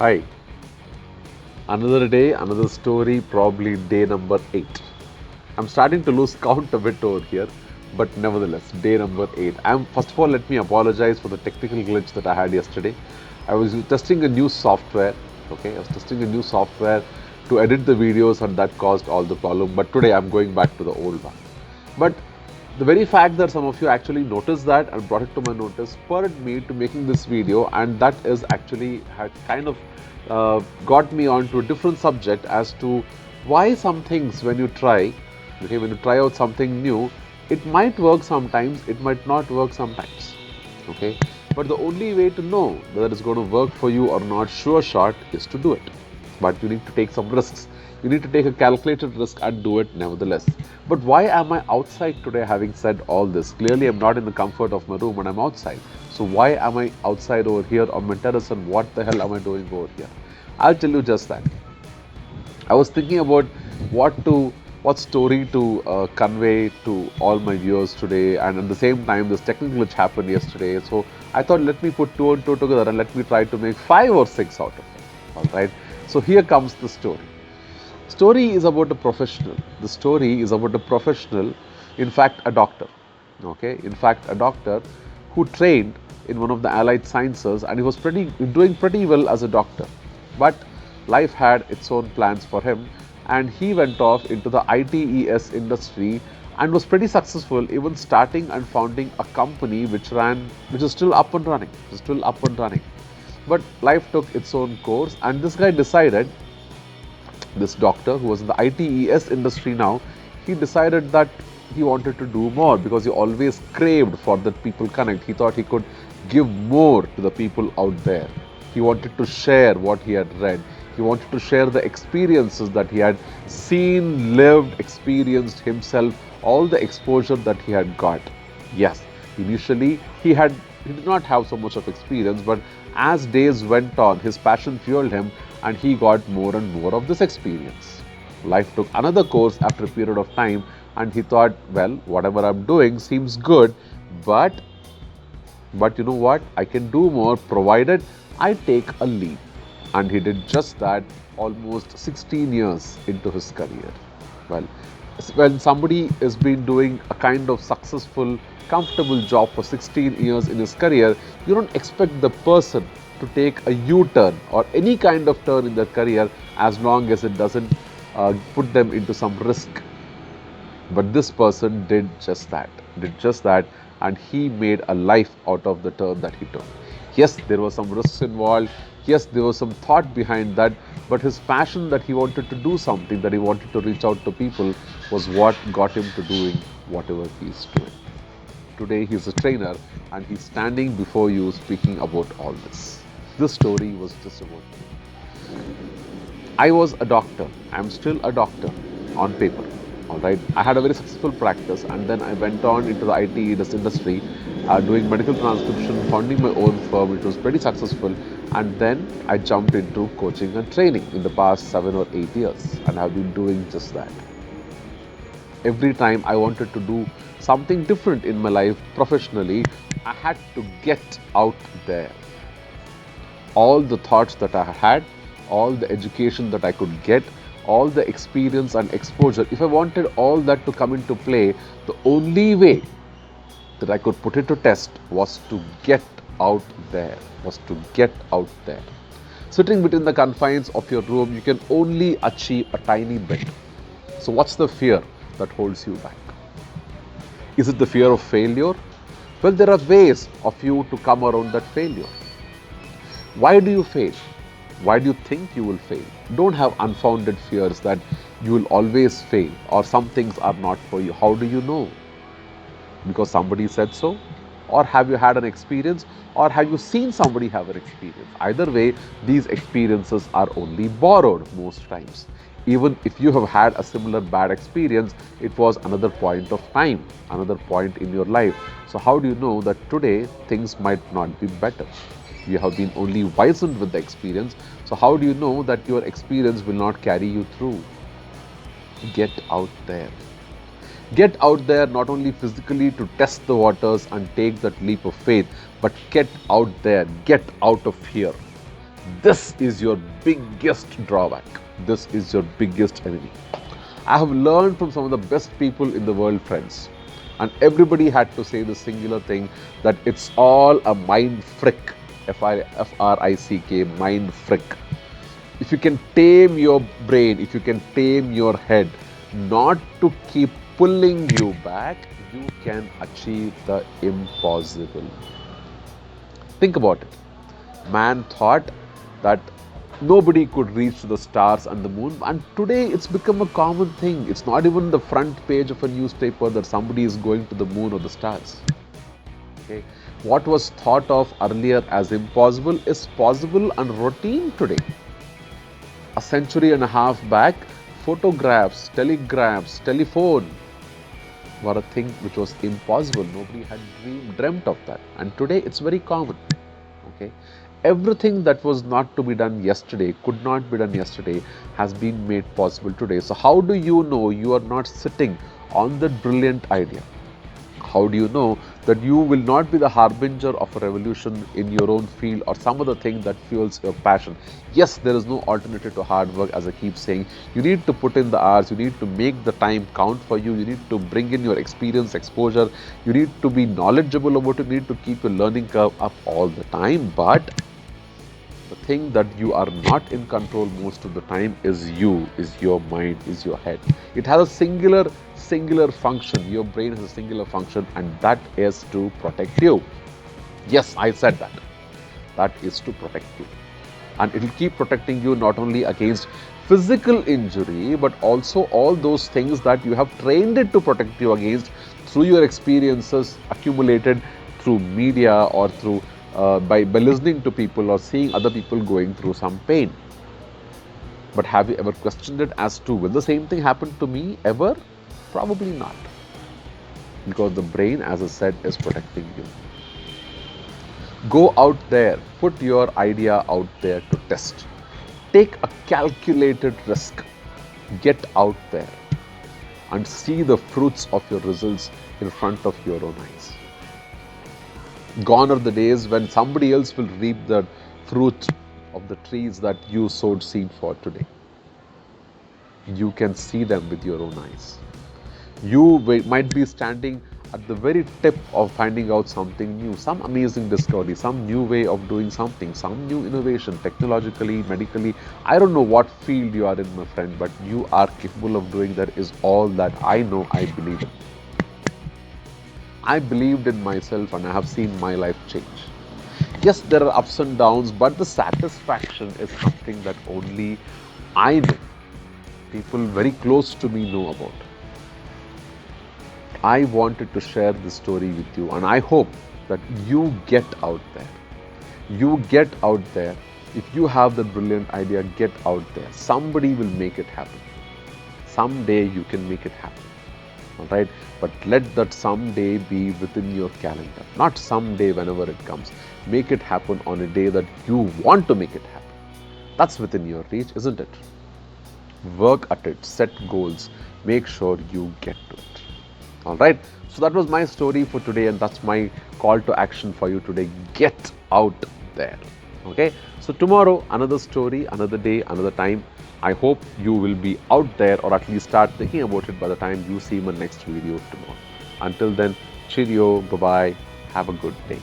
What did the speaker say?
Hi, another day, another story, probably day number 8. I'm starting to lose count a bit over here, but nevertheless, day number 8. First of all, let me apologize for the technical glitch that I had yesterday. I was testing a new software, okay? I was testing a new software to edit the videos, and that caused all the problem. But today I'm going back to the old one. But the very fact that some of you actually noticed that and brought it to my notice spurred me to making this video, and that is actually had kind of got me onto a different subject as to why some things when you try, okay, when you try out something new, it might work sometimes, it might not work sometimes, okay. But the only way to know whether it's going to work for you or not, sure shot, is to do it. But you need to take some risks. You need to take a calculated risk and do it nevertheless. But why am I outside today having said all this? Clearly, I'm not in the comfort of my room and I'm outside. So, why am I outside over here on my terrace and what the hell am I doing over here? I'll tell you just that. I was thinking about what story to convey to all my viewers today, and at the same time, this technical glitch happened yesterday. So I thought, let me put two and two together and let me try to make five or six out of it. All right. So here comes the story. Story is about a professional. The story is about a professional, in fact, a doctor. Okay, in fact, a doctor who trained in one of the allied sciences, and he was doing pretty well as a doctor. But life had its own plans for him, and he went off into the ITES industry and was pretty successful, even starting and founding a company which is still up and running, But life took its own course, and this guy decided, this doctor who was in the ITES industry now, he decided that he wanted to do more because he always craved for that people connect. He thought he could give more to the people out there. He wanted to share what he had read. He wanted to share the experiences that he had seen, lived, experienced himself, all the exposure that he had got. Yes, initially he did not have so much of experience, but as days went on, his passion fueled him and he got more and more of this experience. Life took another course after a period of time, and he thought, well, whatever I'm doing seems good, but you know what? I can do more provided I take a leap. And he did just that almost 16 years into his career. Well, when somebody has been doing a kind of successful, comfortable job for 16 years in his career, you don't expect the person to take a U turn or any kind of turn in their career as long as it doesn't put them into some risk. But this person did just that, and he made a life out of the turn that he took. Yes, there were some risks involved. Yes, there was some thought behind that, but his passion that he wanted to do something, that he wanted to reach out to people, was what got him to doing whatever he's doing. Today, he's a trainer and he's standing before you speaking about all this. This story was just about me. I was a doctor. I'm still a doctor on paper. All right. I had a very successful practice, and then I went on into the IT industry, doing medical transcription, founding my own firm, which was pretty successful. And then I jumped into coaching and training in the past 7 or 8 years, and I've been doing just that. Every time I wanted to do something different in my life professionally, I had to get out there. All the thoughts that I had, all the education that I could get, all the experience and exposure, if I wanted all that to come into play, the only way that I could put it to test was to get out there, Sitting between the confines of your room, you can only achieve a tiny bit. So, what's the fear that holds you back? Is it the fear of failure? Well, there are ways of you to come around that failure. Why do you fail? Why do you think you will fail? Don't have unfounded fears that you will always fail or some things are not for you. How do you know? Because somebody said so? Or have you had an experience? Or have you seen somebody have an experience? Either way, these experiences are only borrowed most times. Even if you have had a similar bad experience, it was another point of time, another point in your life. So, how do you know that today things might not be better? You have been only wizened with the experience. So, how do you know that your experience will not carry you through? Get out there. Get out there not only physically to test the waters and take that leap of faith, but get out there, get out of here. This is your biggest drawback. This is your biggest enemy. I have learned from some of the best people in the world, friends, and everybody had to say the singular thing that it's all a mind frick. F-R-I-C-K, mind frick. If you can tame your brain, if you can tame your head, not to keep pulling you back, you can achieve the impossible. Think about it. Man thought that nobody could reach the stars and the moon, and today it's become a common thing. It's not even the front page of a newspaper that somebody is going to the moon or the stars. Okay, what was thought of earlier as impossible is possible and routine today. A century and a half back, photographs, telegraphs, telephone were a thing which was impossible. Nobody had dreamt of that, and today it's very common. Okay, everything that was not to be done yesterday, could not be done yesterday, has been made possible today. So how do you know you are not sitting on that brilliant idea? How do you know that you will not be the harbinger of a revolution in your own field or some other thing that fuels your passion? Yes, there is no alternative to hard work, as I keep saying. You need to put in the hours, you need to make the time count for you, you need to bring in your experience, exposure, you need to be knowledgeable about it, you need to keep your learning curve up all the time. But the thing that you are not in control most of the time is you, is your mind, is your head. It has a singular function. Your brain has a singular function, and that is to protect you. Yes, I said that. That is to protect you. And it will keep protecting you not only against physical injury, but also all those things that you have trained it to protect you against through your experiences accumulated through media or through by listening to people or seeing other people going through some pain. But have you ever questioned it as to will the same thing happen to me ever? Probably not. Because the brain, as I said, is protecting you. Go out there, put your idea out there to test. Take a calculated risk. Get out there and see the fruits of your results in front of your own eyes. Gone are the days when somebody else will reap the fruit of the trees that you sowed seed for today. You can see them with your own eyes. You might be standing at the very tip of finding out something new, some amazing discovery, some new way of doing something, some new innovation, technologically, medically. I don't know what field you are in, my friend, but you are capable of doing that is all that I know, I believe in. I believed in myself and I have seen my life change. Yes, there are ups and downs, but the satisfaction is something that only I know. People very close to me know about. I wanted to share this story with you, and I hope that you get out there. You get out there. If you have the brilliant idea, get out there. Somebody will make it happen. Someday you can make it happen. Alright? But let that someday be within your calendar. Not someday whenever it comes. Make it happen on a day that you want to make it happen. That's within your reach, isn't it? Work at it. Set goals. Make sure you get to it. Alright, so that was my story for today, and that's my call to action for you today. Get out there. Okay, so tomorrow, another story, another day, another time. I hope you will be out there, or at least start thinking about it by the time you see my next video tomorrow. Until then, cheerio, bye bye, have a good day.